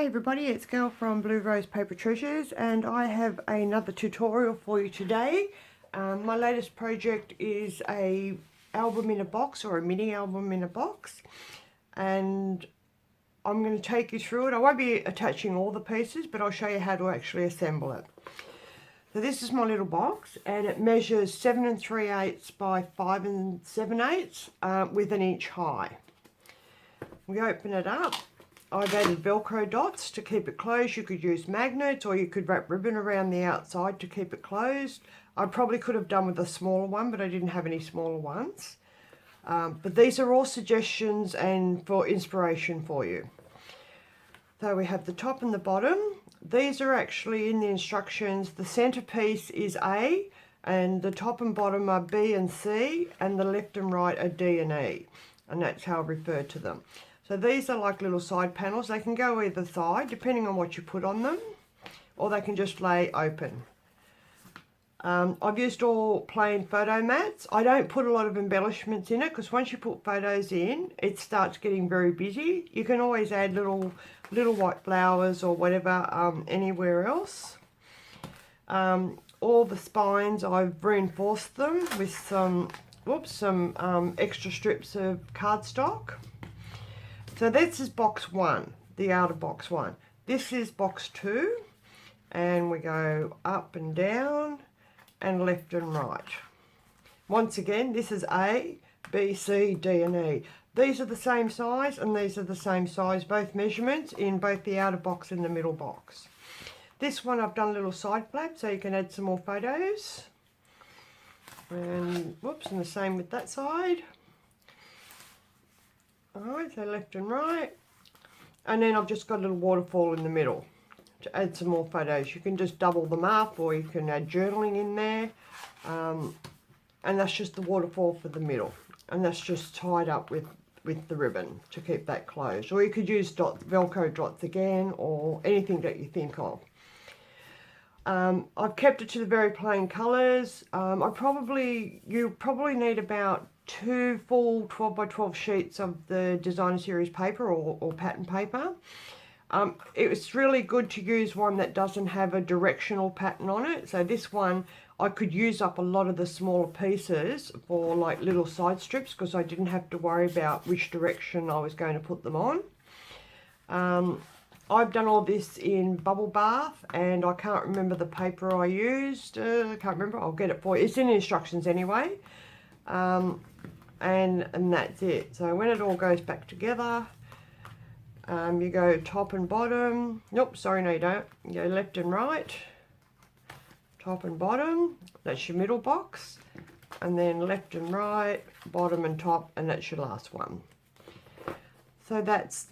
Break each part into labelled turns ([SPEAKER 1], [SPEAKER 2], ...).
[SPEAKER 1] everybody, it's Gail from Blue Rose Paper Treasures, and I have another tutorial for you today. My latest project is a album in a box, or a mini album in a box, and I'm going to take you through it. I won't be attaching all the pieces, but I'll show you how to actually assemble it. So this is my little box, and it measures 7 3/8 by 5 7/8 with an inch high. We open it up. I've added Velcro dots to keep it closed. You could use magnets, or you could wrap ribbon around the outside to keep it closed. I probably could have done with a smaller one, but I didn't have any smaller ones. But these are all suggestions and for inspiration for you. So we have the top and the bottom. These are actually in the instructions. The centerpiece is A, and the top and bottom are B and C, and the left and right are D and E, and that's how I refer to them. So these are like little side panels. They can go either side depending on what you put on them, or they can just lay open. I've used all plain photo mats. I don't put a lot of embellishments in it because once you put photos in, it starts getting very busy. You can always add little white flowers or whatever anywhere else. All the spines, I've reinforced them with some extra strips of cardstock. So this is box 1, the outer box 1. This is box 2, and we go up and down and left and right. Once again, this is A, B, C, D and E. These are the same size, and these are the same size, both measurements in both the outer box and the middle box. This one I've done a little side flap so you can add some more photos. And and the same with that side. Alright, so left and right, and then I've just got a little waterfall in the middle to add some more photos. You can just double them up, or you can add journaling in there, and that's just the waterfall for the middle, and that's just tied up with the ribbon to keep that closed. Or you could use Velcro dots again, or anything that you think of. I've kept it to the very plain colours. You probably need about 2 full 12 by 12 sheets of the designer series paper or pattern paper. It was really good to use one that doesn't have a directional pattern on it. So this one, I could use up a lot of the smaller pieces for like little side strips because I didn't have to worry about which direction I was going to put them on. I've done all this in Bubble Bath, and I can't remember the paper I used. I can't remember. I'll get it for you. It's in the instructions anyway. And that's it. So when it all goes back together, you go top and bottom. Nope, sorry, no you don't. You go left and right, top and bottom. That's your middle box. And then left and right, bottom and top, and that's your last one. So that's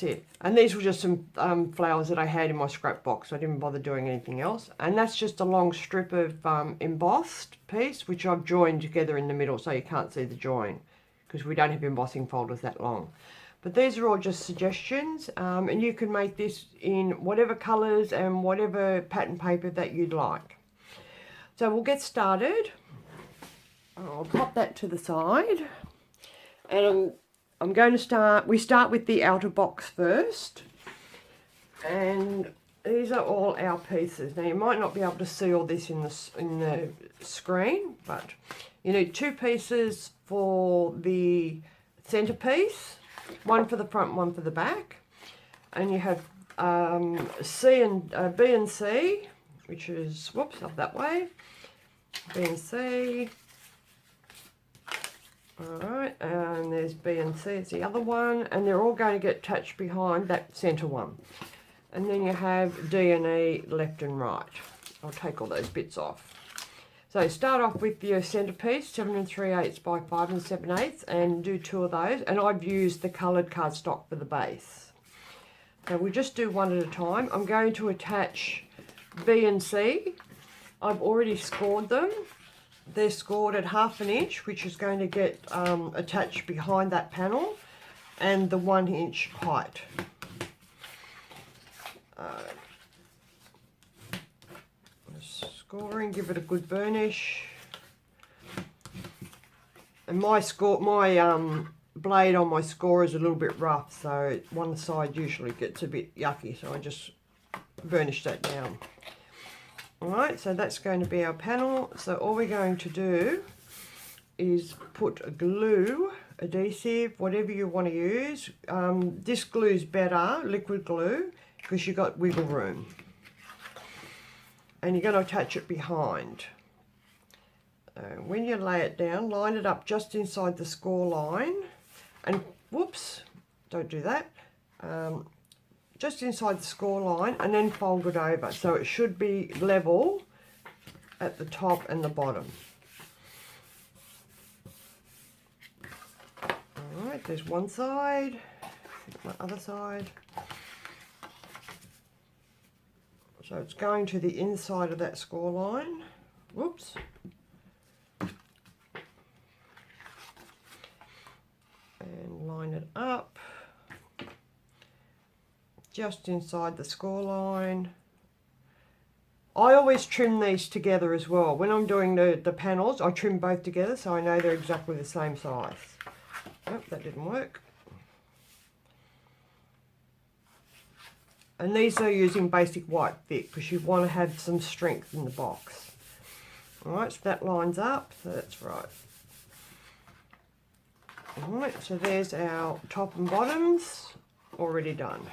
[SPEAKER 1] it. And these were just some flowers that I had in my scrap box. I didn't bother doing anything else. And that's just a long strip of embossed piece, which I've joined together in the middle so you can't see the join, because we don't have embossing folders that long. But these are all just suggestions, and you can make this in whatever colours and whatever pattern paper that you'd like. So we'll get started. I'll pop that to the side, and I'm going to we start with the outer box first, and these are all our pieces. Now you might not be able to see all this in the screen, but you need 2 pieces for the centerpiece, one for the front, one for the back, and you have B and C, which is up that way, B and C. Alright, and there's B and C, it's the other one, and they're all going to get attached behind that centre one. And then you have D and E left and right. I'll take all those bits off. So start off with your centrepiece, 7 3/8 by 5 7/8, and do 2 of those. And I've used the coloured cardstock for the base. So we'll just do one at a time. I'm going to attach B and C. I've already scored them. They're scored at 1/2 inch, which is going to get attached behind that panel, and the 1 inch height. Scoring, give it a good burnish. And my blade on my score is a little bit rough, so one side usually gets a bit yucky, so I just burnish that down. Alright, so that's going to be our panel. So all we're going to do is put a glue, adhesive, whatever you want to use. This glue is better, liquid glue, because you've got wiggle room. And you're going to attach it behind. When you lay it down, line it up just inside the score line. And whoops, don't do that. Just inside the score line, and then fold it over. So it should be level at the top and the bottom. Alright, there's one side, my other side. So it's going to the inside of that score line. Whoops. And line it up just inside the score line. I always trim these together as well. When I'm doing the panels, I trim both together so I know they're exactly the same size. Oh, that didn't work. And these are using basic white thick because you want to have some strength in the box. Alright, so that lines up, so that's right. Alright, so there's our top and bottoms already done.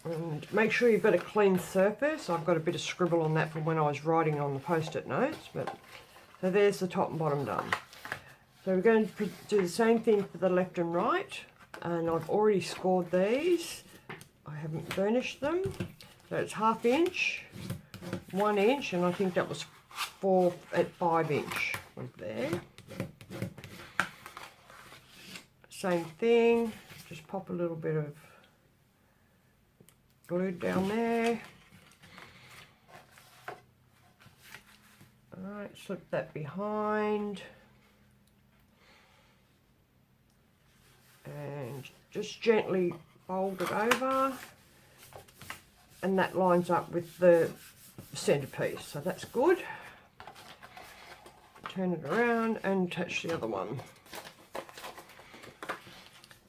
[SPEAKER 1] And make sure you've got a clean surface. I've got a bit of scribble on that from when I was writing on the post-it notes. But so there's the top and bottom done. So we're going to do the same thing for the left and right. And I've already scored these. I haven't burnished them. So it's 1/2 inch, 1 inch, and I think that was 4 at 5 inch was there. Same thing, just pop a little bit of glue down there. Alright, slip that behind. And just gently fold it over. And that lines up with the centerpiece, so that's good. Turn it around and attach the other one.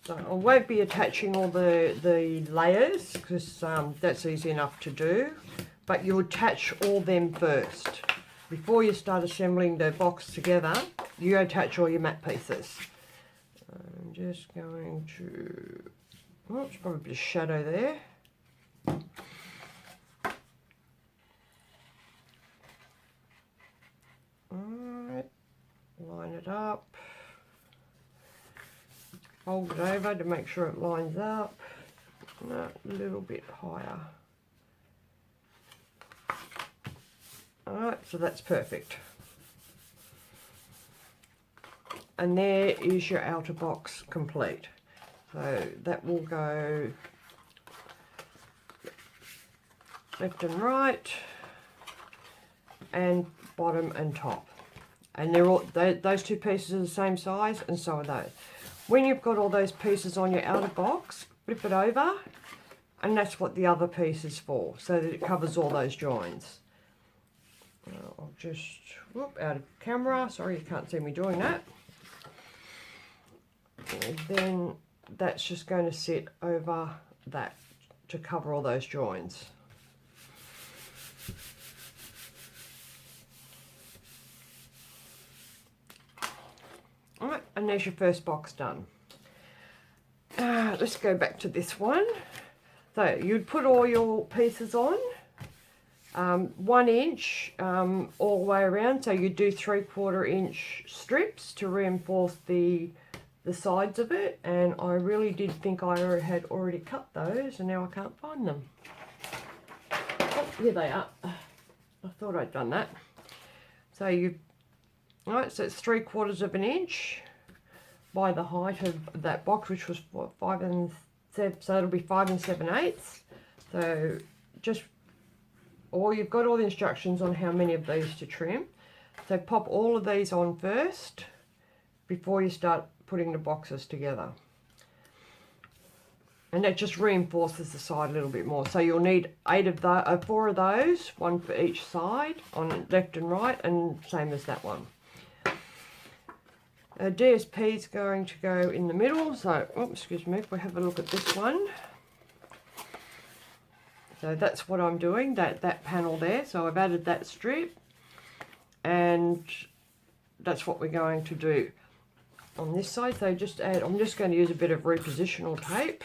[SPEAKER 1] So I won't be attaching all the layers because that's easy enough to do, but you attach all them first. Before you start assembling the box together, you attach all your matte pieces. I'm just going to, oh, it's probably a bit of shadow there. Alright, line it up. Fold it over to make sure it lines up. No, a little bit higher. Alright, so that's perfect. And there is your outer box complete. So that will go left and right, and bottom and top. And they're all, those two pieces are the same size, and so are those. When you've got all those pieces on your outer box, flip it over, and that's what the other piece is for, so that it covers all those joins. I'll just, whoop, out of camera, sorry you can't see me doing that. And then that's just going to sit over that to cover all those joins. Alright, and there's your first box done. Let's go back to this one. So you'd put all your pieces on, 1 inch all the way around. So you do 3/4 inch strips to reinforce the sides of it. And I really did think I had already cut those, and now I can't find them. Oh, here they are. I thought I'd done that. So alright, so it's 3/4 inch by the height of that box, which was what, 5 and 7, so it'll be 5 7/8. So just, or you've got all the instructions on how many of these to trim. So pop all of these on first before you start putting the boxes together. And that just reinforces the side a little bit more. So you'll need 4 of those, 1 for each side on left and right, and same as that one. DSP is going to go in the middle, so, oh, excuse me, if we have a look at this one. So that's what I'm doing, that panel there. So I've added that strip, and that's what we're going to do on this side. So just add, I'm just going to use a bit of repositional tape.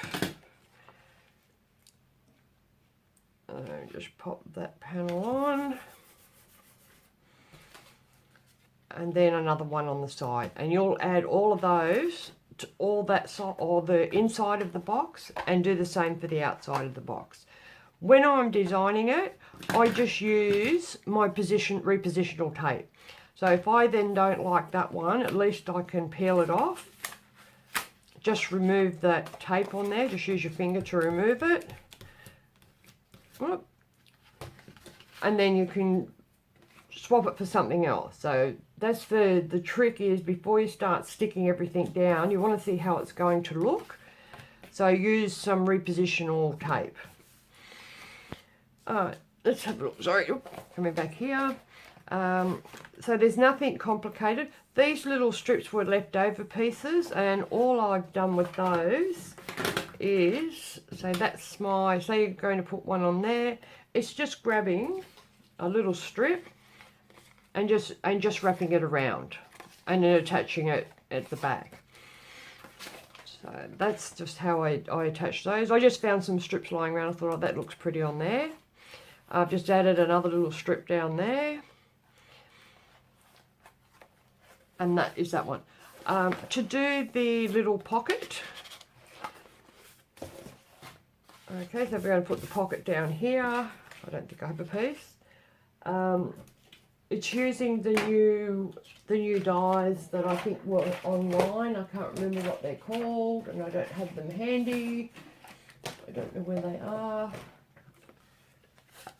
[SPEAKER 1] Just pop that panel on. And then another one on the side. And you'll add all of those to all that side, or the inside of the box, and do the same for the outside of the box. When I'm designing it, I just use my repositional tape. So if I then don't like that one, at least I can peel it off. Just remove that tape on there. Just use your finger to remove it. And then you can swap it for something else. So that's the trick, is before you start sticking everything down, you want to see how it's going to look. So use some repositional tape. Alright, let's have a look. Sorry, coming back here. So there's nothing complicated. These little strips were leftover pieces, and all I've done with those is, so that's my, say you're going to put one on there, it's just grabbing a little strip and just wrapping it around and then attaching it at the back. So that's just how I attach those. I just found some strips lying around. I thought, oh, that looks pretty on there. I've just added another little strip down there. And that is that one. To do the little pocket, okay, so we're going to put the pocket down here. I don't think I have a piece. It's using the new dies that I think were online. I can't remember what they're called, and I don't have them handy. I don't know where they are.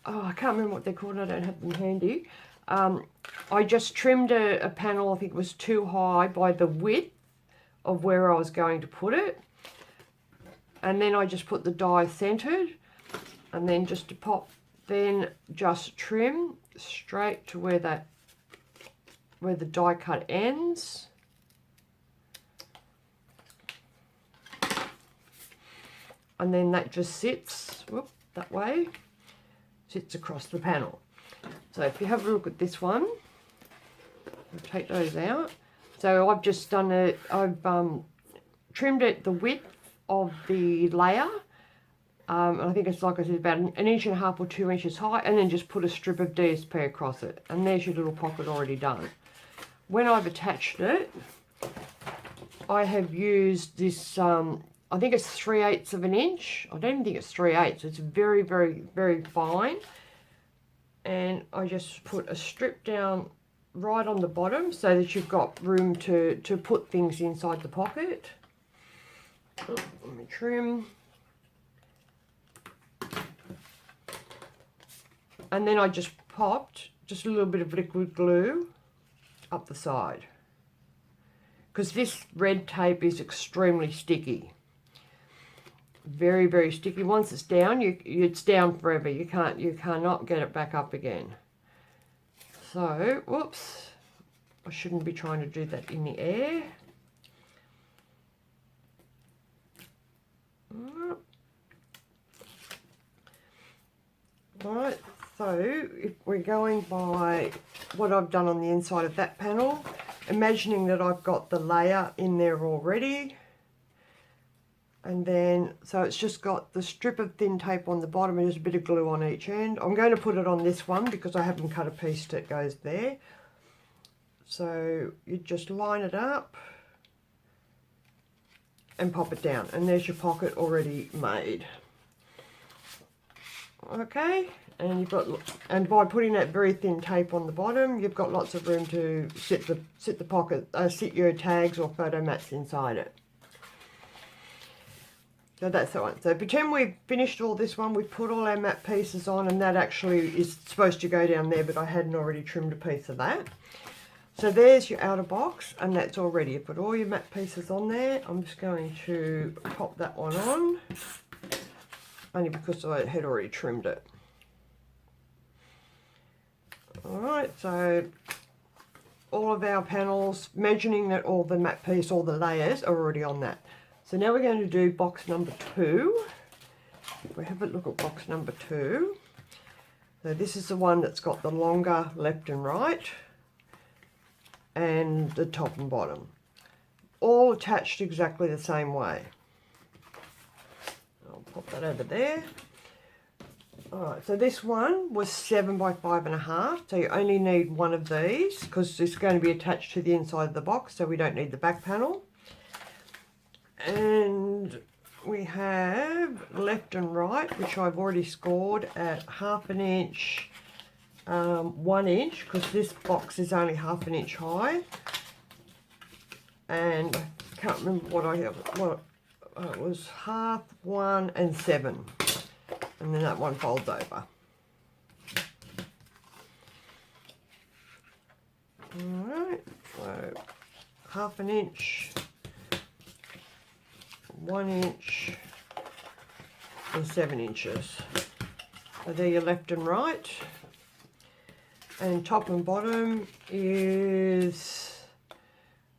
[SPEAKER 1] Oh, I can't remember what they're called, and I don't have them handy. I just trimmed a panel, I think it was too high by the width of where I was going to put it. And then I just put the die centered, and then just to pop, then just trim straight to where the die cut ends. And then that just sits, whoop, that way, sits across the panel. So if you have a look at this one, I'll take those out. So I've just done it, I've trimmed it the width of the layer. And I think it's, like I said, about an inch and a half or 2 inches high, and then just put a strip of DSP across it. And there's your little pocket already done. When I've attached it, I have used this, I think it's 3/8 of an inch. I don't even think it's 3/8. It's very, very, very fine. And I just put a strip down right on the bottom so that you've got room to put things inside the pocket. Oh, let me trim. And then I just popped just a little bit of liquid glue up the side, because this red tape is extremely sticky. Very, very sticky. Once it's down, it's down forever. You cannot get it back up again. So, whoops, I shouldn't be trying to do that in the air. Right, so if we're going by what I've done on the inside of that panel, imagining that I've got the layer in there already. And then, so it's just got the strip of thin tape on the bottom and there's a bit of glue on each end. I'm going to put it on this one because I haven't cut a piece that goes there. So you just line it up and pop it down, and there's your pocket already made. Okay, and you've got, and by putting that very thin tape on the bottom, you've got lots of room to sit the pocket, sit your tags or photo mats inside it. So that's the one. So pretend we've finished all this one, we've put all our mat pieces on, and that actually is supposed to go down there, but I hadn't already trimmed a piece of that. So there's your outer box, and that's all ready. You put all your mat pieces on there. I'm just going to pop that one on, only because I had already trimmed it. Alright, so all of our panels, mentioning that all the matte piece, all the layers are already on that. So now we're going to do box number 2. If we have a look at box number 2. So this is the one that's got the longer left and right and the top and bottom. All attached exactly the same way. I'll pop that over there. Alright, so this one was 7 by 5.5, so you only need one of these because it's going to be attached to the inside of the box, so we don't need the back panel. And we have left and right, which I've already scored at 1/2 inch, 1 inch, because this box is only 1/2 inch high. And I can't remember what I have. It was 1/2, 1 and 7. And then that one folds over. Alright, so 1/2 inch, 1 inch and 7 inches. So there your left and right. And top and bottom is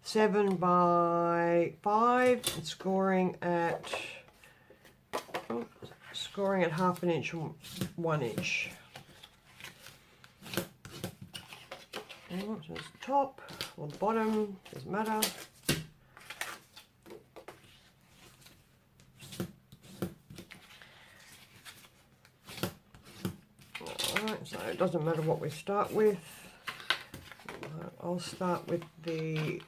[SPEAKER 1] 7 by 5 and scoring at 1/2 inch and 1 inch. So it's the top or the bottom, doesn't matter. Alright, so it doesn't matter what we start with. I'll start with the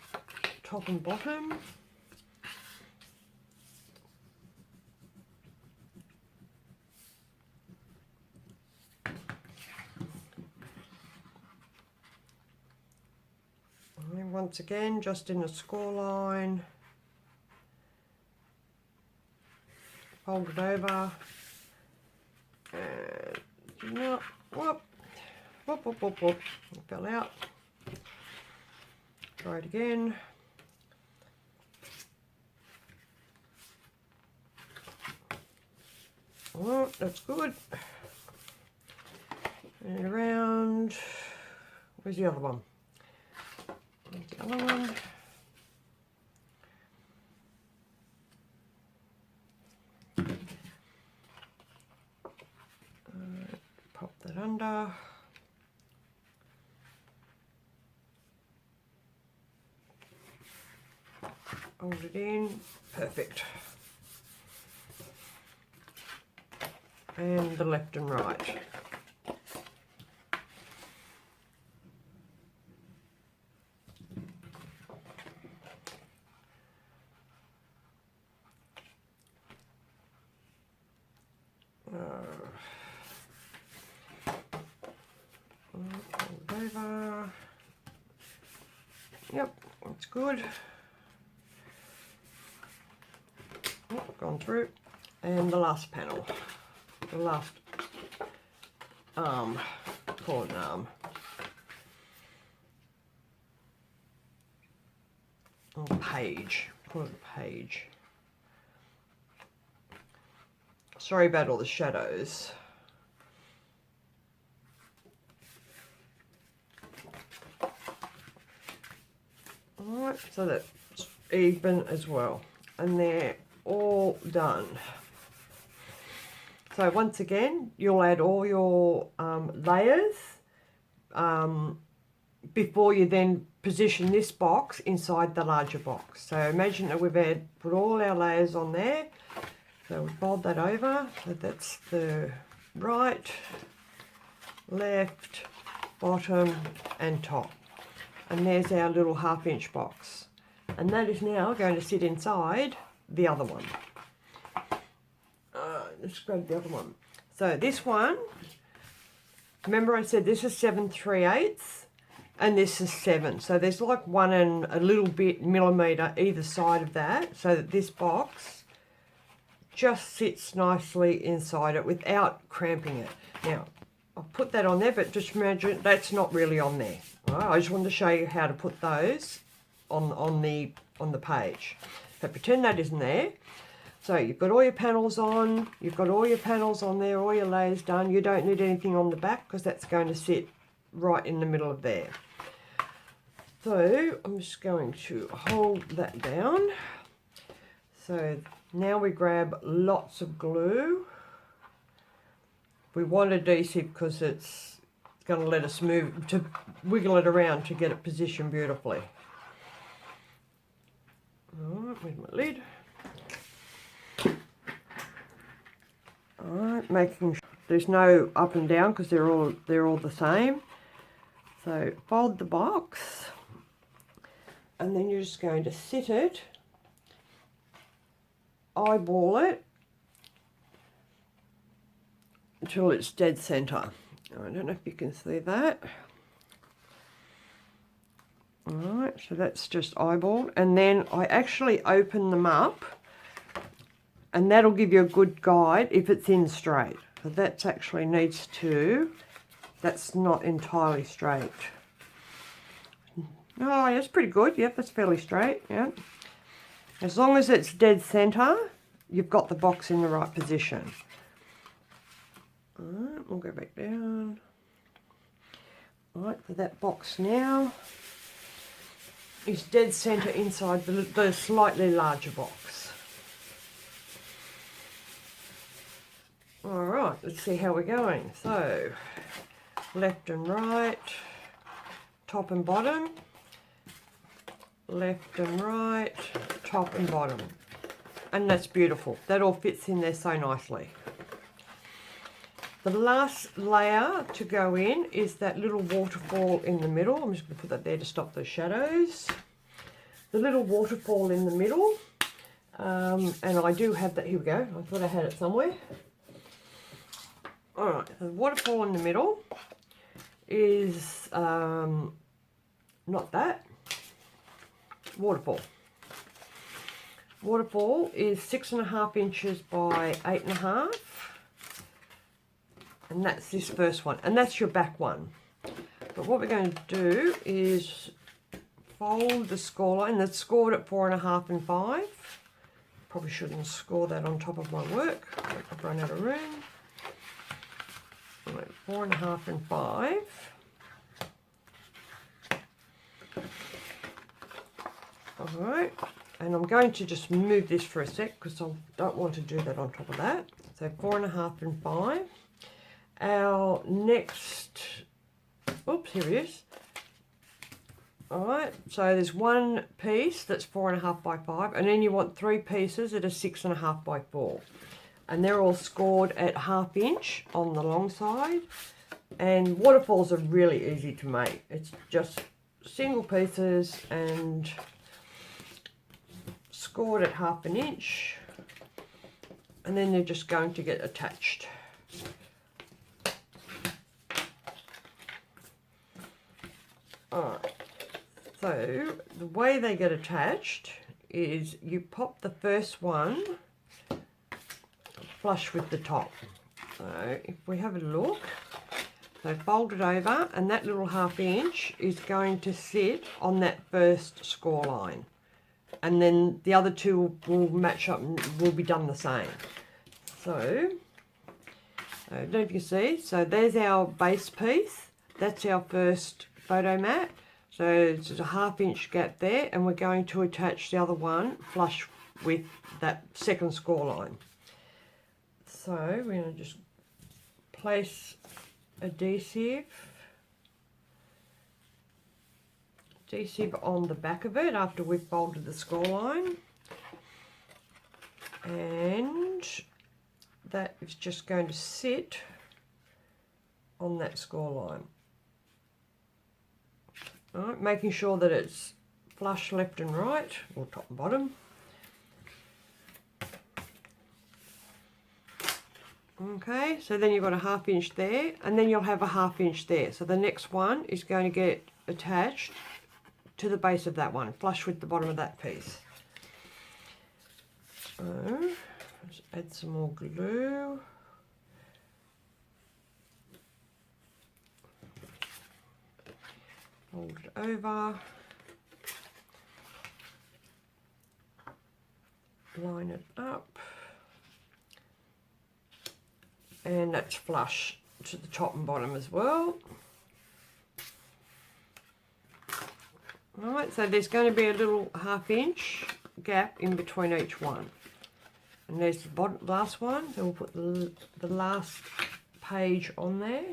[SPEAKER 1] top and bottom. And once again, just in a score line, fold it over, and whoop, it fell out. Try it again. Oh, that's good. And around, where's the other one? There's the other one. Pop that under. Hold it in. Perfect. And the left and right. Over. Yep, that's good. Oh, gone through. And the last panel. The last arm, call it an arm. Or page, call it a page. Sorry about all the shadows. Alright, so that's even as well. And they're all done. So once again, you'll add all your layers before you then position this box inside the larger box. So imagine that we've put all our layers on there. So we fold that over. So that's the right, left, bottom and top. And there's our little 1/2 inch box. And that is now going to sit inside the other one. Let's grab the other one. So this one, remember I said this is 7 3/8 and this is 7. So there's like 1 and a little bit millimetre either side of that, so that this box just sits nicely inside it without cramping it. Now, I'll put that on there, but just imagine that's not really on there. All right, I just wanted to show you how to put those on the page. So pretend that isn't there. So you've got all your panels on, you've got all your panels on there, all your layers done. You don't need anything on the back because that's going to sit right in the middle of there. So I'm just going to hold that down. So now we grab lots of glue. We want adhesive because it's going to let us move, to wiggle it around to get it positioned beautifully. Alright, where's my lid? Alright, making sure there's no up and down because they're all the same. So fold the box, and then you're just going to sit it, eyeball it until it's dead center. I don't know if you can see that. Alright, so that's just eyeballed, and then I actually open them up, and that'll give you a good guide if it's in straight. So that's actually needs to, that's not entirely straight. Oh, yeah, it's pretty good. Yep, that's fairly straight. Yeah. As long as it's dead center, you've got the box in the right position. Alright, we'll go back down. Alright, so that box now is dead center inside the slightly larger box. Alright, let's see how we're going. So, left and right, top and bottom, left and right, top and bottom. And that's beautiful. That all fits in there so nicely. The last layer to go in is that little waterfall in the middle. I'm just going to put that there to stop those shadows. The little waterfall in the middle. And I do have that. Here we go. I thought I had it somewhere. Alright, the waterfall in the middle is not that. Waterfall. Waterfall is 6.5 inches by 8.5. And that's this first one, and that's your back one. But what we're going to do is fold the score line. That's scored at 4.5 and 5. Probably shouldn't score that on top of my work. I've run out of room. Right, 4.5 and 5. Alright, and I'm going to just move this for a sec because I don't want to do that on top of that. So 4.5 and 5. Our next, oops, here it is. Alright, so there's one piece that's 4.5 by 5, and then you want 3 pieces that are 6.5 by 4. And they're all scored at 1/2 inch on the long side. And waterfalls are really easy to make. It's just single pieces and scored at 1/2 inch. And then they're just going to get attached. Alright, so the way they get attached is you pop the first one flush with the top. So if we have a look, so fold it over, and that little 1/2 inch is going to sit on that first score line. And then the other two will match up and will be done the same. So, I don't know if you see, so there's our base piece. That's our first photo mat. So there's a 1/2 inch gap there, and we're going to attach the other one flush with that second score line. So we're going to just place adhesive on the back of it after we've folded the score line, and that is just going to sit on that score line. All right, making sure that it's flush left and right, or top and bottom. Okay, so then you've got a 1/2 inch there, and then you'll have a 1/2 inch there. So the next one is going to get attached to the base of that one, flush with the bottom of that piece. So, let's add some more glue. Fold it over. Line it up. And that's flush to the top and bottom as well. Alright, so there's going to be a little 1/2 inch gap in between each one. And there's the last one, so we'll put the last page on there.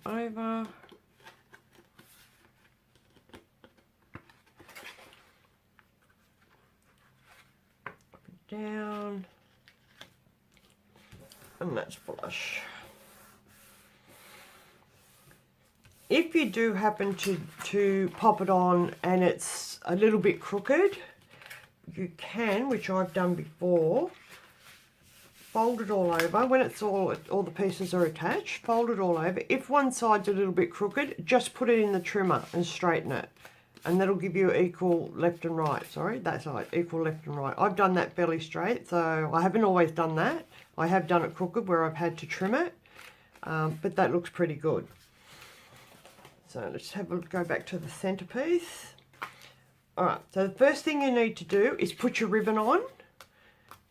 [SPEAKER 1] Over. Down. And that's flush. If you do happen to pop it on and it's a little bit crooked, you can, which I've done before, fold it all over. When it's all the pieces are attached, fold it all over. If one side's a little bit crooked, just put it in the trimmer and straighten it. And that'll give you equal left and right. Sorry, that side, equal left and right. I've done that fairly straight, so I haven't always done that. I have done it crooked where I've had to trim it, but that looks pretty good. So let's go back to the centerpiece. Alright, so the first thing you need to do is put your ribbon on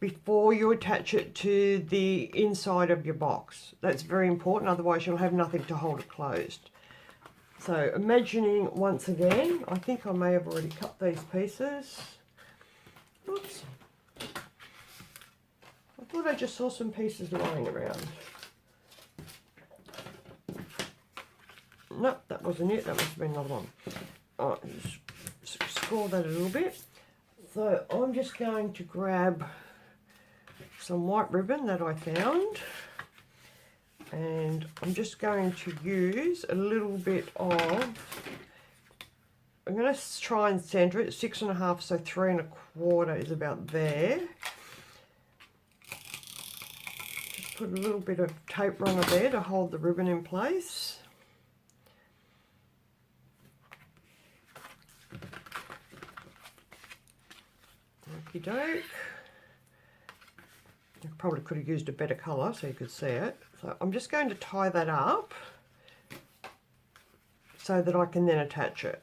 [SPEAKER 1] before you attach it to the inside of your box. That's very important, otherwise you'll have nothing to hold it closed. So imagining once again, I think I may have already cut these pieces. Oops. I thought I just saw some pieces lying around. Nope, that wasn't it. That must have been another one. Alright, just scroll that a little bit. So I'm just going to grab some white ribbon that I found. And I'm just going to use a little bit of, I'm going to try and centre it, 6.5, so 3 1/4 is about there. Just put a little bit of tape runner there to hold the ribbon in place. Okie doke. I probably could have used a better colour so you could see it. So I'm just going to tie that up so that I can then attach it.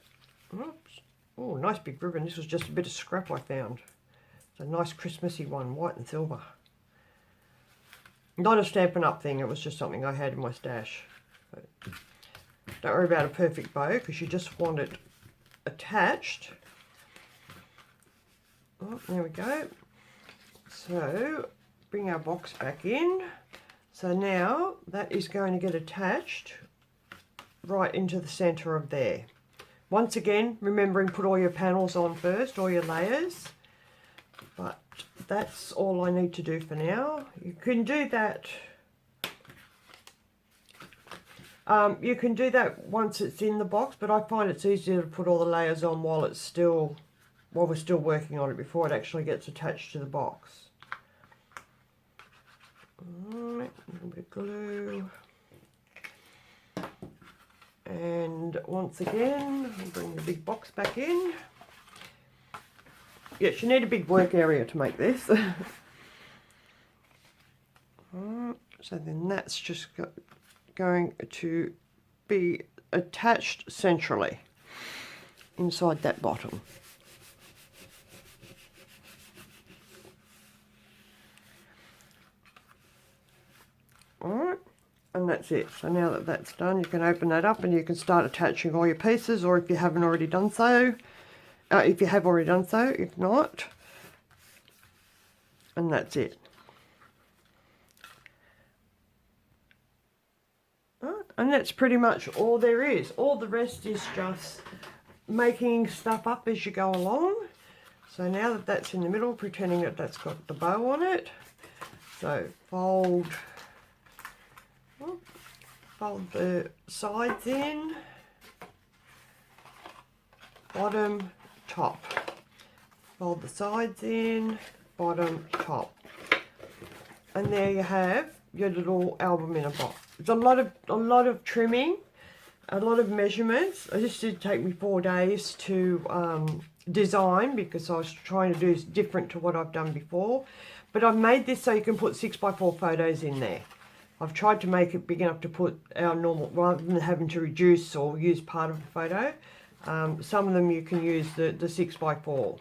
[SPEAKER 1] Oops. Oh, nice big ribbon. This was just a bit of scrap I found. It's a nice Christmassy one, white and silver. Not a Stampin' Up thing, it was just something I had in my stash. But don't worry about a perfect bow because you just want it attached. Oh, there we go. So bring our box back in. So now that is going to get attached right into the center of there. Once again, remembering put all your panels on first, all your layers. But that's all I need to do for now. You can do that. You can do that once it's in the box, but I find it's easier to put all the layers on while we're still working on it before it actually gets attached to the box. Alright, a little bit of glue. And once again, I'll bring the big box back in. Yes, you need a big work area to make this. So then that's just going to be attached centrally inside that bottom. Alright, and that's it. So now that that's done, you can open that up and you can start attaching all your pieces, or if you haven't already done so, if you have already done so, if not, and that's it. And that's pretty much all there is. All the rest is just making stuff up as you go along. So now that that's in the middle, pretending that that's got the bow on it, so fold the sides in, bottom, top. Fold the sides in, bottom, top. And there you have your little album in a box. It's a lot of trimming, a lot of measurements. This did take me 4 days to design because I was trying to do different to what I've done before. But I've made this so you can put 6x4 photos in there. I've tried to make it big enough to put our normal, rather than having to reduce or use part of a photo. Some of them you can use the 6x4. So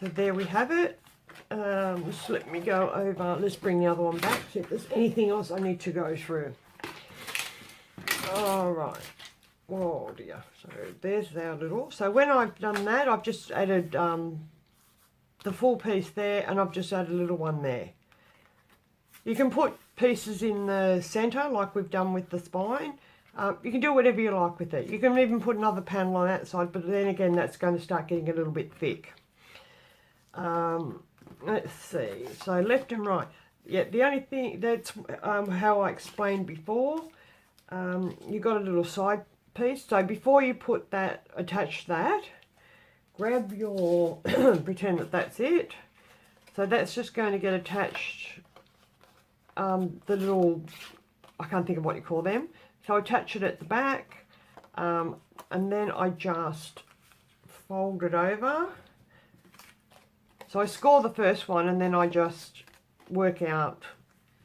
[SPEAKER 1] there we have it. Just let me go over, let's bring the other one back, see if there's anything else I need to go through. Alright, oh dear, so there's our little, so when I've done that, I've just added the full piece there, and I've just added a little one there. You can put pieces in the centre like we've done with the spine. You can do whatever you like with it. You can even put another panel on that side, but then again that's going to start getting a little bit thick. Let's see, so left and right. Yeah, the only thing, that's how I explained before. You've got a little side piece, so before you put that, attach that, grab your, pretend that that's it. So that's just going to get attached, the little, I can't think of what you call them. So I attach it at the back, and then I just fold it over. So I score the first one, and then I just work out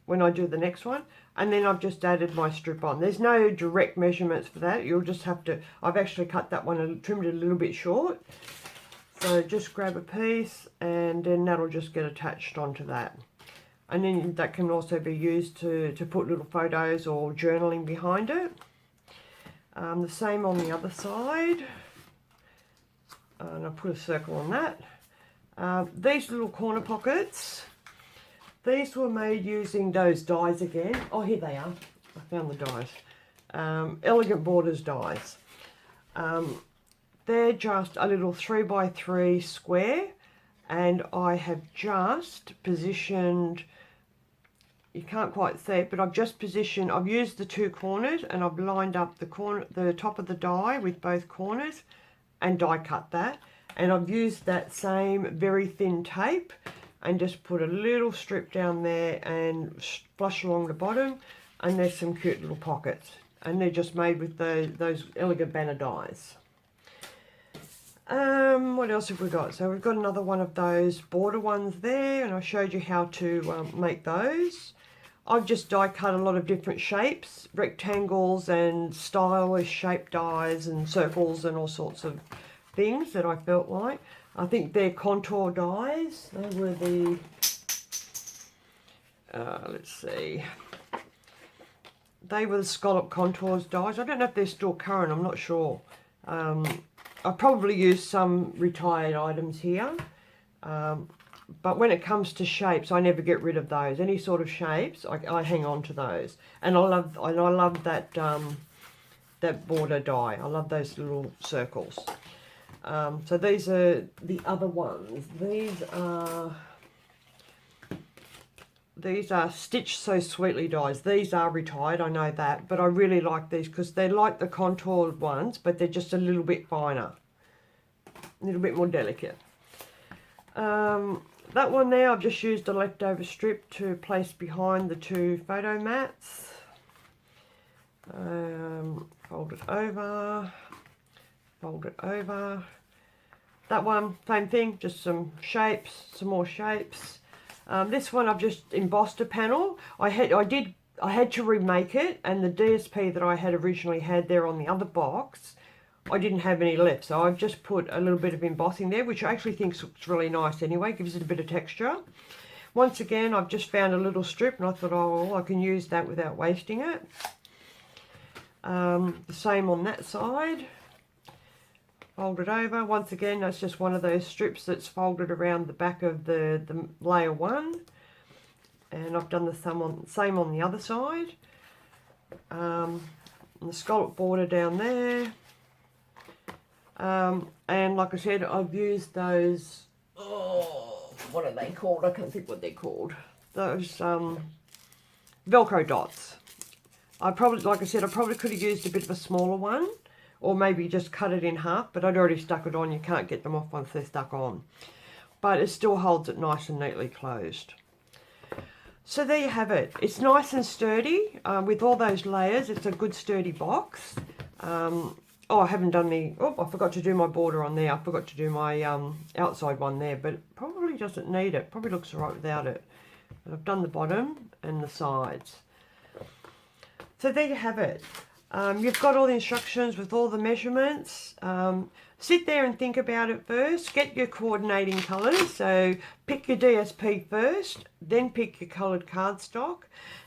[SPEAKER 1] when I do the next one. And then I've just added my strip on. There's no direct measurements for that. You'll just have to, I've actually cut that one and trimmed it a little bit short. So just grab a piece, and then that'll just get attached onto that. And then that can also be used to put little photos or journaling behind it. The same on the other side. And I'll put a circle on that. These little corner pockets, these were made using those dies again. Oh, here they are. I found the dies. Elegant Borders dies. They're just a little 3x3 square, and I have just positioned, you can't quite see it, but I've just positioned, I've used the two corners, and I've lined up the top of the die with both corners and die cut that. And I've used that same very thin tape and just put a little strip down there and flush along the bottom, and there's some cute little pockets, and they're just made with those Elegant Banner dies. What else have we got? So we've got another one of those border ones there, and I showed you how to make those. I've just die cut a lot of different shapes, rectangles and stylish shaped dies and circles and all sorts of things that I felt like. I think they're contour dies. They were the, let's see, they were the Scallop Contours dies. I don't know if they're still current, I'm not sure. I probably used some retired items here, but when it comes to shapes, I never get rid of those. Any sort of shapes, I hang on to those, and I love that that border die. I love those little circles. So these are the other ones. These are Stitch So Sweetly dies. These are retired, I know that, but I really like these because they're like the contoured ones, but they're just a little bit finer, a little bit more delicate. That one there, I've just used a leftover strip to place behind the two photo mats. Fold it over, fold it over. That one, same thing, just some shapes, some more shapes. This one I've just embossed a panel. I had to remake it, and the DSP that I had originally had there on the other box, I didn't have any left, so I've just put a little bit of embossing there, which I actually think looks really nice anyway, gives it a bit of texture. Once again, I've just found a little strip, and I thought, oh, well, I can use that without wasting it. The same on that side. Fold it over. Once again, that's just one of those strips that's folded around the back of the layer one. And I've done the same on the other side. And the scallop border down there. And like I said, I've used those, oh, what are they called? I can't think what they're called. Those Velcro dots. Like I said, I probably could have used a bit of a smaller one, or maybe just cut it in half, but I'd already stuck it on. You can't get them off once they're stuck on. But it still holds it nice and neatly closed. So there you have it. It's nice and sturdy with all those layers. It's a good sturdy box. Oh, I haven't done I forgot to do my border on there. I forgot to do my outside one there, but it probably doesn't need it. Probably looks all right without it. But I've done the bottom and the sides. So there you have it. You've got all the instructions with all the measurements. Sit there and think about it first. Get your coordinating colours. So pick your DSP first, then pick your coloured cardstock.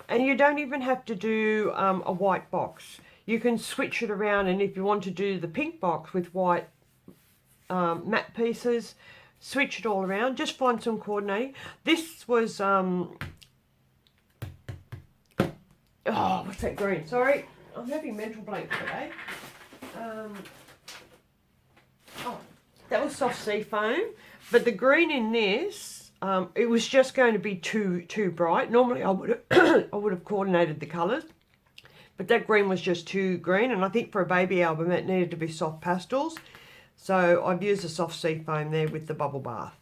[SPEAKER 1] And you don't even have to do a white box. you can switch it around, and if you want to do the pink box with white matte pieces, switch it all around. Just find some coordinating. This was oh, what's that green? Sorry, I'm having mental blanks today. Oh, that was soft sea foam, but the green in this, it was just going to be too bright. Normally I would have I would have coordinated the colours, but that green was just too green, and I think for a baby album it needed to be soft pastels. So I've used a soft sea foam there with the bubble bath.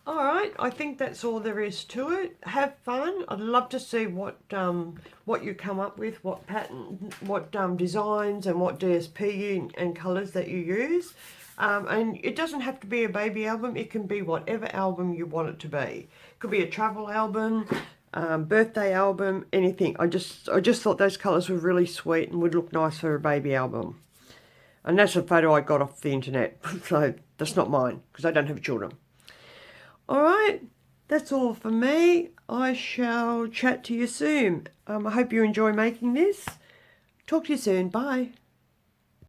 [SPEAKER 1] Alright, I think that's all there is to it. Have fun. I'd love to see what you come up with, what pattern, what designs and what DSP and colours that you use. And it doesn't have to be a baby album. It can be whatever album you want it to be. It could be a travel album, birthday album, anything. I just thought those colours were really sweet and would look nice for a baby album. And that's a photo I got off the internet, so that's not mine, because I don't have children. Alright, that's all for me. I shall chat to you soon. I hope you enjoy making this. Talk to you soon. Bye.